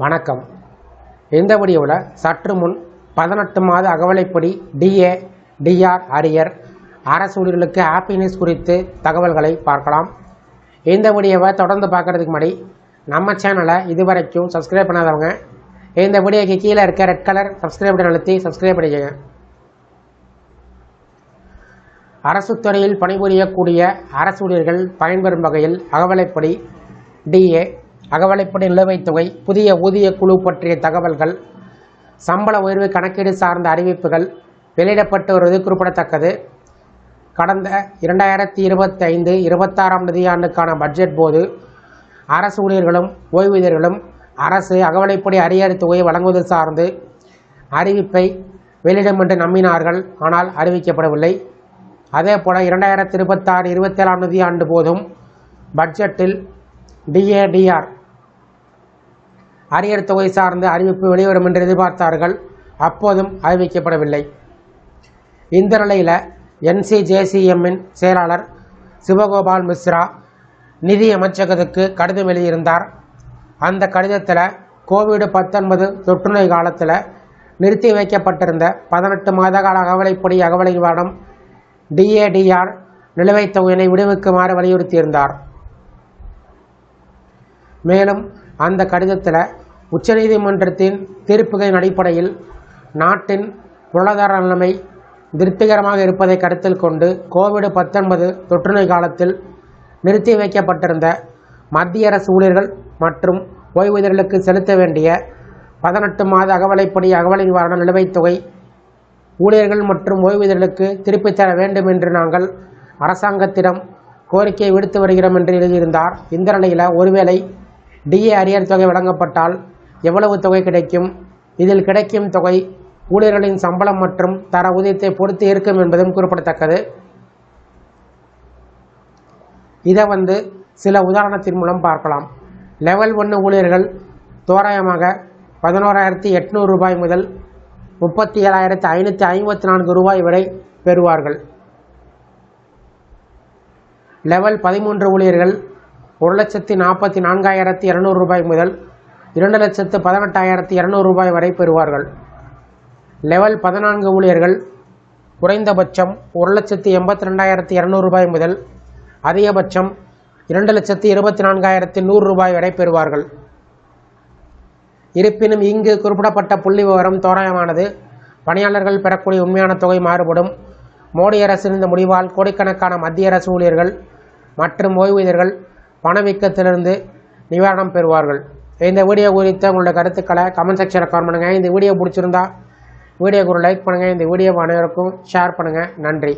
வணக்கம். இந்த வீடியோவில் சற்று முன் 18 மாத அகவலைப்படி டிஏ டிஆர் அரியர் அரசு ஊழியர்களுக்கு ஹாப்பி நியூஸ் குறித்து தகவல்களை பார்க்கலாம். இந்த வீடியோவை தொடர்ந்து பார்க்குறதுக்கு முன்னாடி நம்ம சேனலை இதுவரைக்கும் சப்ஸ்கிரைப் பண்ணாதவங்க இந்த வீடியோக்கு கீழே இருக்க ரெட் கலர் சப்ஸ்கிரைப் பட்டன் அழுத்தி சப்ஸ்கிரைப் பண்ணிக்கோங்க. அரசு துறையில் பணிபுரியக்கூடிய அரசு ஊழியர்கள் பயன்பெறும் வகையில் அகவலைப்படி டிஏ அகவலைப்படி நிலுவைத் தொகை, புதிய ஊதிய குழு பற்றிய தகவல்கள், சம்பள உயர்வு கணக்கீடு சார்ந்த அறிவிப்புகள் வெளியிடப்பட்டு வருவது குறிப்பிடத்தக்கது. கடந்த 2025-26 நிதியாண்டுக்கான பட்ஜெட் போது அரசு ஊழியர்களும் ஓய்வூதியர்களும் அரசு அகவலைப்படி அரியர் தொகையை வழங்குவது சார்ந்து அறிவிப்பை வெளியிடும் என்று நம்பினார்கள். ஆனால் அறிவிக்கப்படவில்லை. அதேபோல 2026-27 நிதியாண்டு போதும் பட்ஜெட்டில் டிஏடிஆர் அரியர் தொகை சார்ந்த அறிவிப்பு வெளிவரும் என்று எதிர்பார்த்தார்கள். அப்போதும் அறிவிக்கப்படவில்லை. இந்த நிலையில் NCJCMன் செயலாளர் சிவகோபால் மிஸ்ரா நிதி அமைச்சகத்துக்கு கடிதம் எழுதியிருந்தார். அந்த கடிதத்தில் கோவிட்-19 தொற்றுநோய் காலத்தில் நிறுத்தி வைக்கப்பட்டிருந்த 18 மாத கால அகவலைப்படி அகவலை நிவாரணம் டிஏடிஆர் நிலுவைத் தொகையினை விடுவிக்குமாறு வலியுறுத்தியிருந்தார். மேலும் அந்த கடிதத்தில் உச்சநீதிமன்றத்தின் தீர்ப்புகளின் அடிப்படையில் நாட்டின் பொருளாதார நிலைமை திருப்திகரமாக இருப்பதை கருத்தில் கொண்டு கோவிட்-19 தொற்றுநோய் காலத்தில் நிறுத்தி வைக்கப்பட்டிருந்த மத்திய அரசு ஊழியர்கள் மற்றும் ஓய்வூதியர்களுக்கு செலுத்த வேண்டிய 18 மாத அகவலைப்படி அகவலை நிவாரண நிலுவைத் தொகை ஊழியர்கள் மற்றும் ஓய்வூதியர்களுக்கு திருப்பித் தர வேண்டும் என்று நாங்கள் அரசாங்கத்திடம் கோரிக்கை விடுத்து வருகிறோம் என்று எழுதியிருந்தார். இந்த நிலையில் ஒருவேளை டிஏ அரியர் தொகை வழங்கப்பட்டால் எவ்வளவு தொகை கிடைக்கும், இதில் கிடைக்கும் தொகை ஊழியர்களின் சம்பளம் மற்றும் தர ஊதியத்தை பொறுத்து இருக்கும் என்பதும் குறிப்பிடத்தக்கது. இதை சில உதாரணத்தின் மூலம் பார்க்கலாம். லெவல் 1 ஊழியர்கள் தோராயமாக 11,800 ரூபாய் முதல் 37,554 ரூபாய் வரை பெறுவார்கள். லெவல் 13 ஊழியர்கள் 1,44,200 ரூபாய் முதல் 2,18,200 ரூபாய் வரை பெறுவார்கள். லெவல் 14 ஊழியர்கள் குறைந்தபட்சம் 1,82,200 ரூபாய் முதல் அதிகபட்சம் 2,24,100 ரூபாய் வரை பெறுவார்கள். இருப்பினும் இங்கு குறிப்பிடப்பட்ட புள்ளி விவரம் தோராயமானது. பணியாளர்கள் பெறக்கூடிய உண்மையான தொகை மாறுபடும். மோடி அரசின் இந்த முடிவால் கோடிக்கணக்கான மத்திய அரசு ஊழியர்கள் மற்றும் ஓய்வூதியர்கள் பணவீக்கத்திலிருந்து நிவாரணம் பெறுவார்கள். இந்த வீடியோ குறித்த உங்களுடைய கருத்துக்களை கமெண்ட் செக்ஷனில் கமெண்ட் பண்ணுங்கள். இந்த வீடியோ பிடிச்சிருந்தா வீடியோக்கு ஒரு லைக் பண்ணுங்கள். இந்த வீடியோ அனைவருக்கும் ஷேர் பண்ணுங்கள். நன்றி.